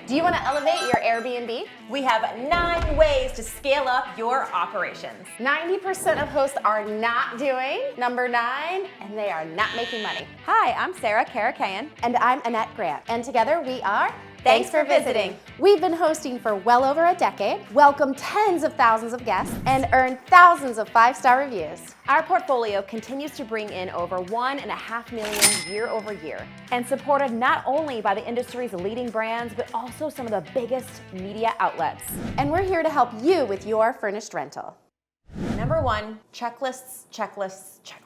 Do you want to elevate your Airbnb? We have 9 ways to scale up your operations. 90% of hosts are not doing number 9, and they are not making money. Hi, I'm Sarah Karakayan. And I'm Annette Grant. And together we are Thanks for visiting. We've been hosting for well over a decade, welcomed tens of thousands of guests, and earned thousands of 5-star reviews. Our portfolio continues to bring in over $1.5 million year over year, and supported not only by the industry's leading brands, but also some of the biggest media outlets. And we're here to help you with your furnished rental. Number 1, checklists, checklists, checklists.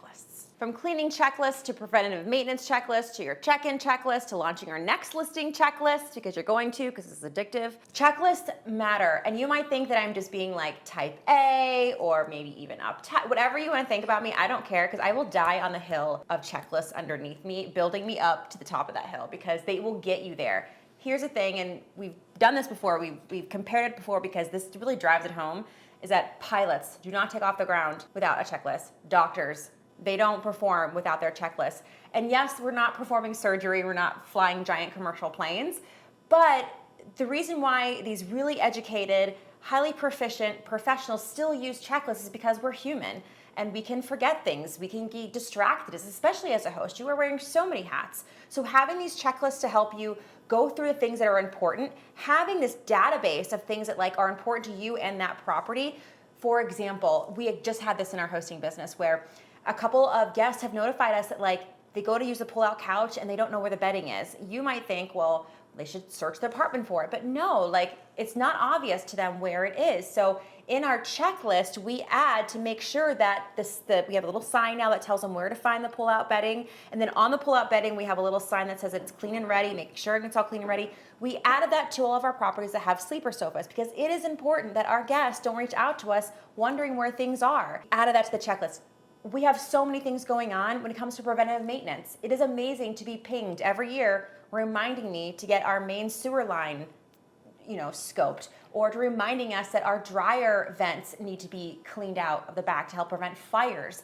From cleaning checklists to preventative maintenance checklists to your check-in checklist to launching your next listing checklist because you're going to because it's addictive. Checklists matter, and you might think that I'm just being like type A or maybe even uptight. Whatever you want to think about me, I don't care, because I will die on the hill of checklists underneath me, building me up to the top of that hill, because they will get you there. Here's the thing, and we've done this before, we've compared it before because this really drives it home, is that pilots do not take off the ground without a checklist. Doctors, they don't perform without their checklist. And yes, we're not performing surgery, we're not flying giant commercial planes, but the reason why these really educated, highly proficient professionals still use checklists is because we're human and we can forget things, we can get distracted, especially as a host. You are wearing so many hats. So having these checklists to help you go through the things that are important, having this database of things that are important to you and that property. For example, we just had this in our hosting business where a couple of guests have notified us that they go to use a pull-out couch and they don't know where the bedding is. You might think, well, they should search the apartment for it. But no, it's not obvious to them where it is. So in our checklist, we add to make sure that we have a little sign now that tells them where to find the pull-out bedding. And then on the pull-out bedding, we have a little sign that says it's clean and ready, make sure it's all clean and ready. We added that to all of our properties that have sleeper sofas because it is important that our guests don't reach out to us wondering where things are. Added that to the checklist. We have so many things going on when it comes to preventative maintenance. It is amazing to be pinged every year reminding me to get our main sewer line, scoped, or to reminding us that our dryer vents need to be cleaned out of the back to help prevent fires.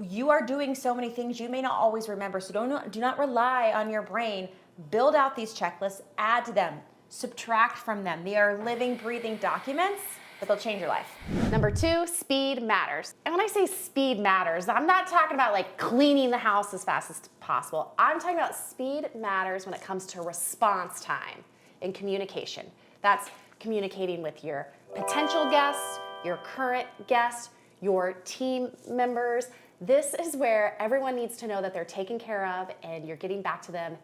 You are doing so many things you may not always remember, so do not rely on your brain. Build out these checklists, add to them, subtract from them. They are living, breathing documents, but they'll change your life. Number 2, speed matters. And when I say speed matters, I'm not talking about cleaning the house as fast as possible. I'm talking about speed matters when it comes to response time in communication. That's communicating with your potential guests, your current guests, your team members. This is where everyone needs to know that they're taken care of and you're getting back to them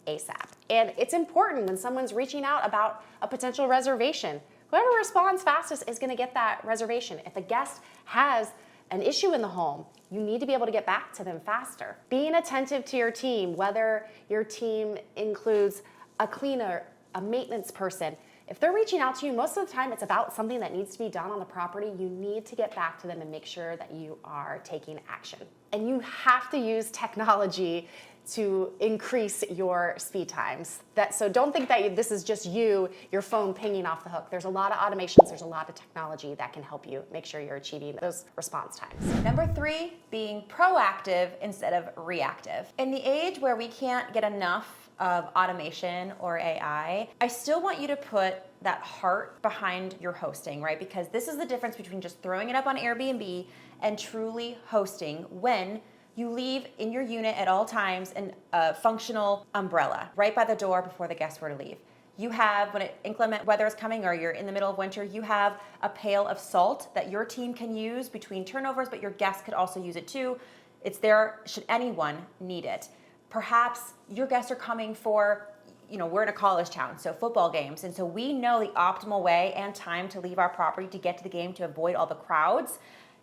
ASAP. And it's important when someone's reaching out about a potential reservation. Whoever responds fastest is going to get that reservation. If a guest has an issue in the home, you need to be able to get back to them faster. Being attentive to your team, whether your team includes a cleaner, a maintenance person, if they're reaching out to you, most of the time it's about something that needs to be done on the property. You need to get back to them and make sure that you are taking action. And you have to use technology to increase your speed times. So don't think that this is just your phone pinging off the hook. There's a lot of automations, there's a lot of technology that can help you make sure you're achieving those response times. Number 3, being proactive instead of reactive. In the age where we can't get enough of automation or AI, I still want you to put that heart behind your hosting, right? Because this is the difference between just throwing it up on Airbnb and truly hosting when you leave in your unit at all times a functional umbrella right by the door before the guests were to leave. You have, when inclement weather is coming or you're in the middle of winter, you have a pail of salt that your team can use between turnovers, but your guests could also use it too. It's there should anyone need it. Perhaps your guests are coming for, we're in a college town, so football games. And so we know the optimal way and time to leave our property to get to the game to avoid all the crowds.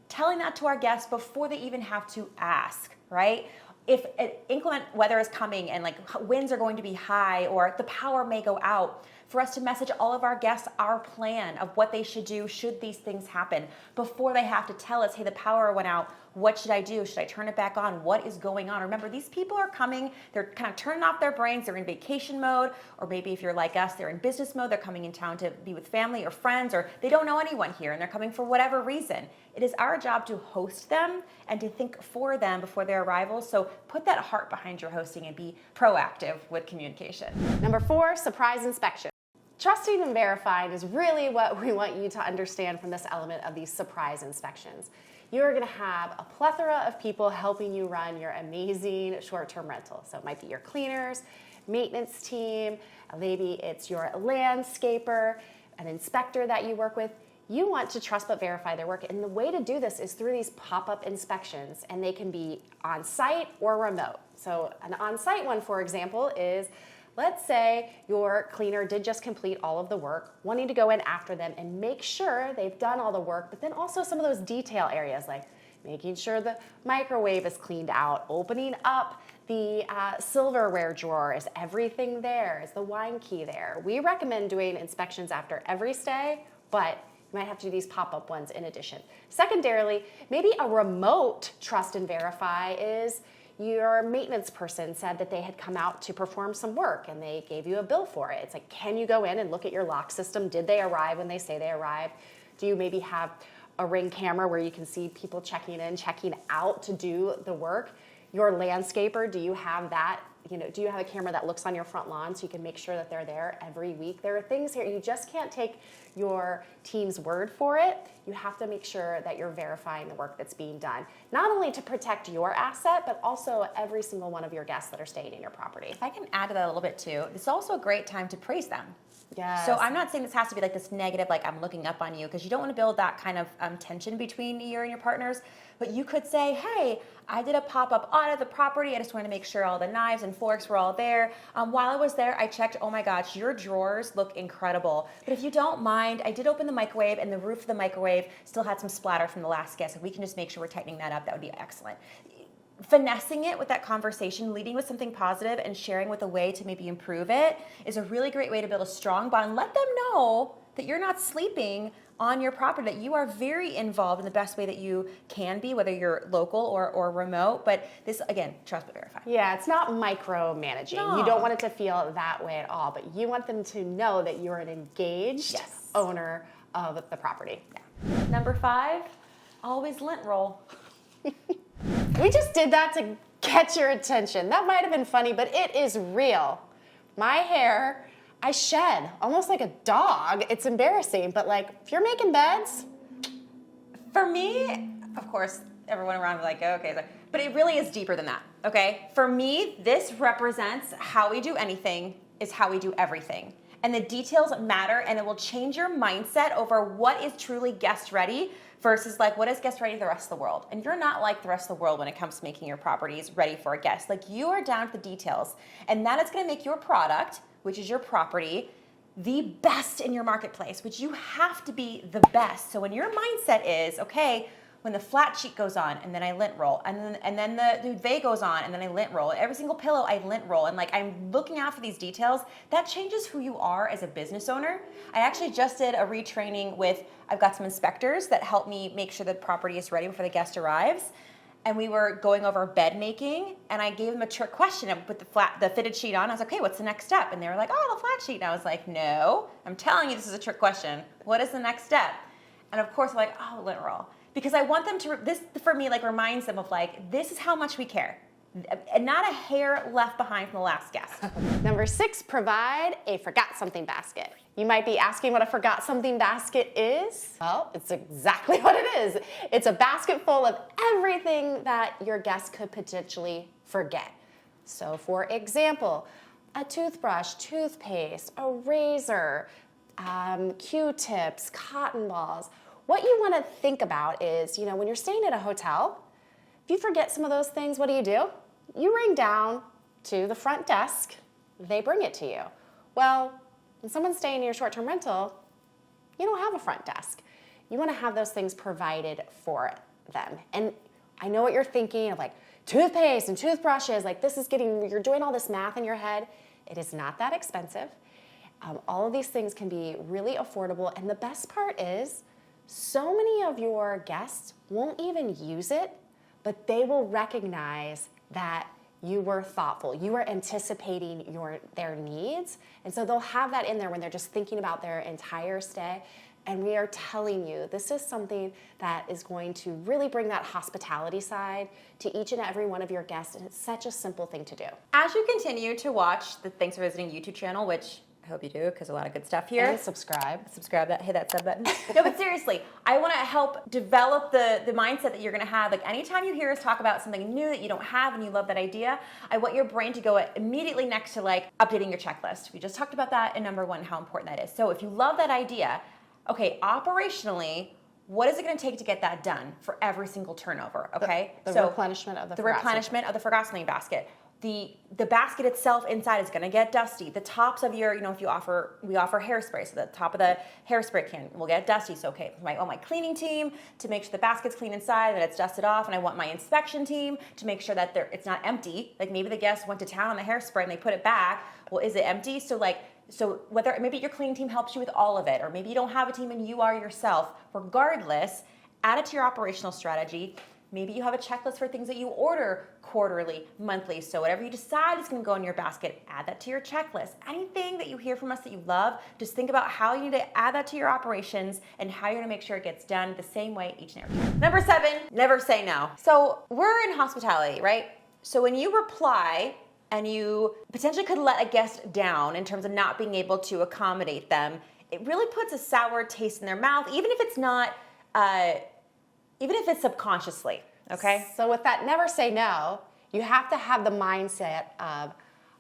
Telling that to our guests before they even have to ask, right? If inclement weather is coming and winds are going to be high or the power may go out, for us to message all of our guests our plan of what they should do should these things happen before they have to tell us, hey, the power went out. What should I do? Should I turn it back on? What is going on? Remember, these people are coming, they're kind of turning off their brains, they're in vacation mode, or maybe if you're like us, they're in business mode, they're coming in town to be with family or friends, or they don't know anyone here and they're coming for whatever reason. It is our job to host them and to think for them before their arrival. So put that heart behind your hosting and be proactive with communication. Number 4, surprise inspection. Trusting and verifying is really what we want you to understand from this element of these surprise inspections. You're gonna have a plethora of people helping you run your amazing short-term rental. So it might be your cleaners, maintenance team, maybe it's your landscaper, an inspector that you work with. You want to trust but verify their work, and the way to do this is through these pop-up inspections, and they can be on-site or remote. So an on-site one, for example, is, let's say your cleaner did just complete all of the work, wanting to go in after them and make sure they've done all the work, but then also some of those detail areas like making sure the microwave is cleaned out, opening up the silverware drawer. Is everything there? Is the wine key there? We recommend doing inspections after every stay, but you might have to do these pop-up ones in addition. Secondarily, maybe a remote trust and verify is your maintenance person said that they had come out to perform some work and they gave you a bill for it. It's like, can you go in and look at your lock system? Did they arrive when they say they arrived? Do you maybe have a Ring camera where you can see people checking in, checking out to do the work? Your landscaper, do you have that? Do you have a camera that looks on your front lawn so you can make sure that they're there every week? There are things here, you just can't take your team's word for it. You have to make sure that you're verifying the work that's being done, not only to protect your asset, but also every single one of your guests that are staying in your property. If I can add to that a little bit too, it's also a great time to praise them. Yes. So I'm not saying this has to be like this negative, like I'm looking up on you, because you don't want to build that kind of tension between you and your partners. But you could say, hey, I did a pop-up audit of the property. I just wanted to make sure all the knives and forks were all there. While I was there, I checked, oh my gosh, your drawers look incredible. But if you don't mind, I did open the microwave and the roof of the microwave still had some splatter from the last guest. If we can just make sure we're tightening that up, that would be excellent. Finessing it with that conversation, leading with something positive and sharing with a way to maybe improve it is a really great way to build a strong bond. Let them know that you're not sleeping on your property, that you are very involved in the best way that you can be, whether you're local or remote. But this, again, trust but verify. Yeah, it's not micromanaging. No. You don't want it to feel that way at all, but you want them to know that you're an engaged owner of the property. Yeah. Number 5, always lint roll. We just did that to get your attention. That might have been funny, but it is real. My hair, I shed almost like a dog. It's embarrassing, but like if you're making beds. For me, of course, everyone around me like, oh, okay, but it really is deeper than that, okay? For me, this represents how we do anything is how we do everything. And the details matter, and it will change your mindset over what is truly guest ready versus like what is guest ready to the rest of the world. And you're not like the rest of the world when it comes to making your properties ready for a guest. Like you are down to the details, and that is gonna make your product, which is your property, the best in your marketplace, which you have to be the best. So when your mindset is, okay, when the flat sheet goes on and then I lint roll, and then the duvet goes on and then I lint roll, every single pillow I lint roll, and like I'm looking out for these details, that changes who you are as a business owner. I actually just did a retraining with, I've got some inspectors that help me make sure the property is ready before the guest arrives. And we were going over bed making, and I gave them a trick question. I put the fitted sheet on. I was like, okay, what's the next step? And they were like, oh, the flat sheet. And I was like, no, I'm telling you this is a trick question. What is the next step? And of course, they're like, oh, lint roll. Because I want them to, this for me like reminds them of like, this is how much we care. And not a hair left behind from the last guest. Number 6, provide a forgot something basket. You might be asking what a forgot something basket is. Well, it's exactly what it is. It's a basket full of everything that your guest could potentially forget. So for example, a toothbrush, toothpaste, a razor, Q-tips, cotton balls. What you want to think about is, when you're staying at a hotel, if you forget some of those things, what do? You ring down to the front desk, they bring it to you. Well, when someone's staying in your short-term rental, you don't have a front desk. You want to have those things provided for them. And I know what you're thinking of, like toothpaste and toothbrushes, like you're doing all this math in your head. It is not that expensive. All of these things can be really affordable. And the best part is, so many of your guests won't even use it, but they will recognize that you were thoughtful. You were anticipating their needs. And so they'll have that in there when they're just thinking about their entire stay. And we are telling you, this is something that is going to really bring that hospitality side to each and every one of your guests. And it's such a simple thing to do. As you continue to watch the Thanks for Visiting YouTube channel, which I hope you do, because a lot of good stuff here. And subscribe. Subscribe, hit that sub button. No, but seriously, I want to help develop the mindset that you're going to have. Like anytime you hear us talk about something new that you don't have and you love that idea, I want your brain to go immediately next to like updating your checklist. We just talked about that in number 1, how important that is. So if you love that idea, okay, operationally, what is it going to take to get that done for every single turnover? Okay, The so replenishment of the replenishment of the forgotten basket. The basket itself inside is going to get dusty. The tops of your, if we offer hairspray, so the top of the hairspray can will get dusty. So okay, I want my cleaning team to make sure the basket's clean inside, that it's dusted off, and I want my inspection team to make sure that it's not empty. Like maybe the guest went to town on the hairspray and they put it back. Well, is it empty? So whether maybe your cleaning team helps you with all of it, or maybe you don't have a team and you are yourself. Regardless, add it to your operational strategy. Maybe you have a checklist for things that you order quarterly, monthly. So whatever you decide is going to go in your basket, add that to your checklist. Anything that you hear from us that you love, just think about how you need to add that to your operations and how you're going to make sure it gets done the same way each and every time. Number 7, never say no. So we're in hospitality, right? So when you reply and you potentially could let a guest down in terms of not being able to accommodate them, it really puts a sour taste in their mouth, even if it's not, even if it's subconsciously, okay? So with that never say no, you have to have the mindset of,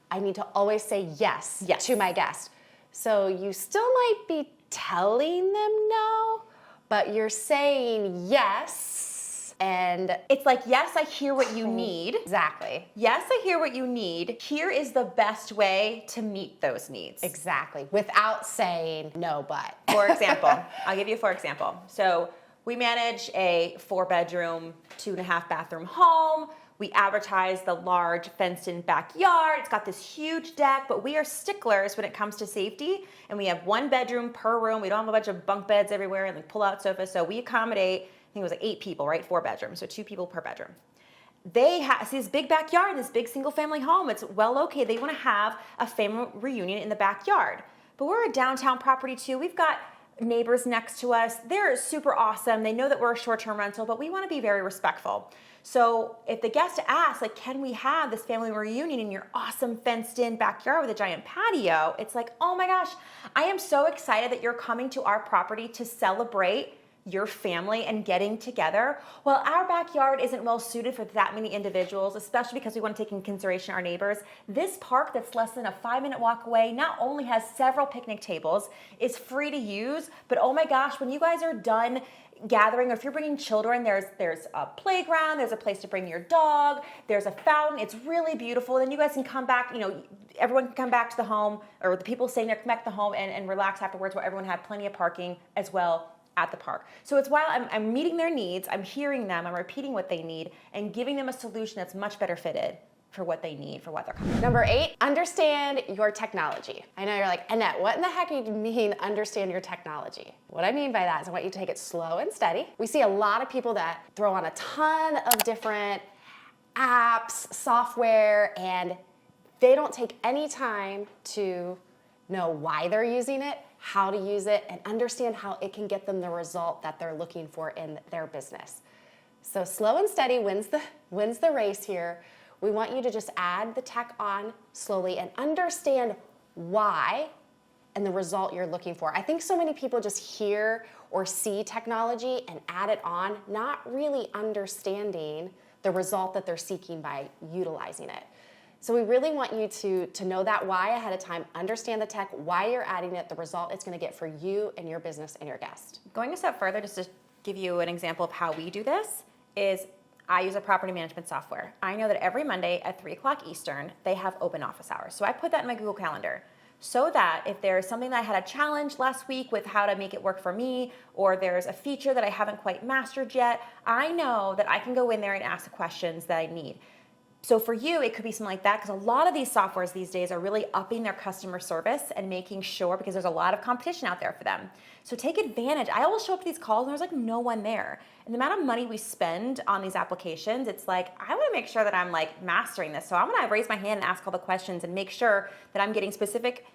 I need to always say yes to my guest. So you still might be telling them no, but you're saying yes, and it's like, yes, I hear what you need. Exactly. Yes, I hear what you need. Here is the best way to meet those needs. Exactly, without saying no, but. For example, I'll give you a for example. So we manage a 4-bedroom, 2.5 bathroom home. We advertise the large fenced-in backyard. It's got this huge deck, but we are sticklers when it comes to safety, and we have 1 bedroom per room. We don't have a bunch of bunk beds everywhere and like pull-out sofas, so we accommodate, I think it was like 8 people, right? 4 bedrooms, so 2 people per bedroom. They have this big backyard, this big single-family home. It's well located. They want to have a family reunion in the backyard, but we're a downtown property too. We've got neighbors next to us. They're super awesome. They know that we're a short-term rental, but we want to be very respectful. So if the guest asks, like, can we have this family reunion in your awesome fenced-in backyard with a giant patio? It's like, oh my gosh, I am so excited that you're coming to our property to celebrate your family and getting together. Well, our backyard isn't well suited for that many individuals, especially because we want to take in consideration our neighbors. This park that's less than a 5-minute walk away not only has several picnic tables, is free to use, but oh my gosh, when you guys are done gathering, or if you're bringing children, there's a playground, there's a place to bring your dog, there's a fountain. It's really beautiful. Then you guys can come back, everyone can come back to the home, or the people staying there can come back to the home and relax afterwards, where everyone had plenty of parking as well at the park. So it's while I'm meeting their needs, I'm hearing them, I'm repeating what they need, and giving them a solution that's much better fitted for what they need, for what they're coming. Number 8, understand your technology. I know you're like, Annette, what in the heck do you mean understand your technology? What I mean by that is I want you to take it slow and steady. We see a lot of people that throw on a ton of different apps, software, and they don't take any time to know why they're using it, how to use it, and understand how it can get them the result that they're looking for in their business. So slow and steady wins the race here. We want you to just add the tech on slowly and understand why and the result you're looking for. I think so many people just hear or see technology and add it on, not really understanding the result that they're seeking by utilizing it. So we really want you to know that why ahead of time, understand the tech, why you're adding it, the result it's going to get for you and your business and your guest. Going a step further, just to give you an example of how we do this, is I use a property management software. I know that every Monday at 3 o'clock Eastern, they have open office hours. So I put that in my Google Calendar so that if there's something that I had a challenge last week with how to make it work for me, or there's a feature that I haven't quite mastered yet, I know that I can go in there and ask the questions that I need. So for you, it could be something like that, because a lot of these softwares these days are really upping their customer service and making sure, because there's a lot of competition out there for them. So take advantage. I always show up to these calls and there's like no one there. And the amount of money we spend on these applications, it's like, I want to make sure that I'm like mastering this. So I'm going to raise my hand and ask all the questions and make sure that I'm getting specific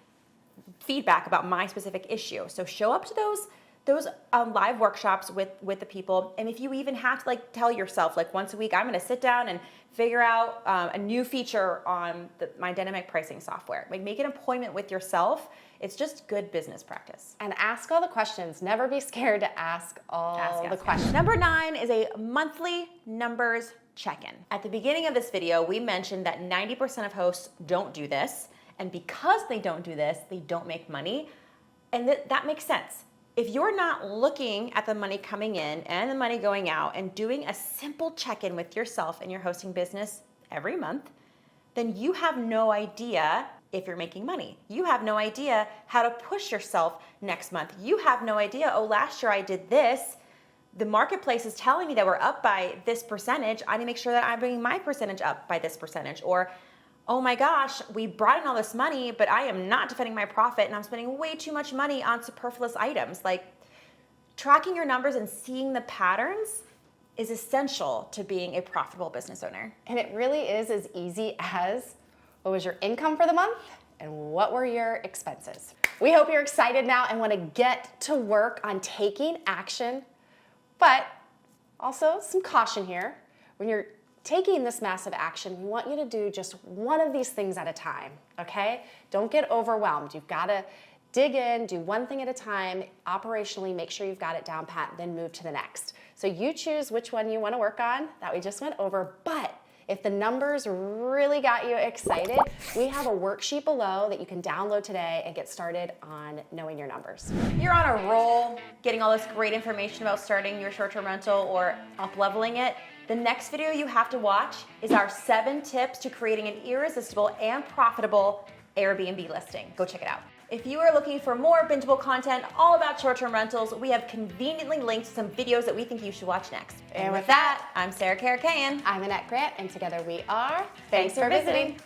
feedback about my specific issue. So show up to those live workshops with the people. And if you even have to like tell yourself like once a week, I'm going to sit down and figure out a new feature on my dynamic pricing software. Like make an appointment with yourself. It's just good business practice. And ask all the questions. Never be scared to ask all the questions. Number 9 is a monthly numbers check-in. At the beginning of this video, we mentioned that 90% of hosts don't do this. And because they don't do this, they don't make money. And that makes sense. If you're not looking at the money coming in and the money going out and doing a simple check-in with yourself and your hosting business every month, then you have no idea if you're making money. You have no idea how to push yourself next month. You have no idea, oh, last year I did this. The marketplace is telling me that we're up by this percentage. I need to make sure that I'm bringing my percentage up by this percentage. Or, oh my gosh, we brought in all this money, but I am not defending my profit and I'm spending way too much money on superfluous items. Like, tracking your numbers and seeing the patterns is essential to being a profitable business owner. And it really is as easy as what was your income for the month and what were your expenses. We hope you're excited now and want to get to work on taking action, but also some caution here. When you're taking this massive action, we want you to do just one of these things at a time, okay? Don't get overwhelmed. You've got to dig in, do one thing at a time, operationally make sure you've got it down pat, then move to the next. So you choose which one you want to work on that we just went over, but if the numbers really got you excited, we have a worksheet below that you can download today and get started on knowing your numbers. You're on a roll, getting all this great information about starting your short-term rental or up-leveling it. The next video you have to watch is our 7 tips to creating an irresistible and profitable Airbnb listing. Go check it out. If you are looking for more bingeable content all about short-term rentals, we have conveniently linked some videos that we think you should watch next. And with that, I'm Sarah Karakayan. I'm Annette Grant, and together we are Thanks for visiting.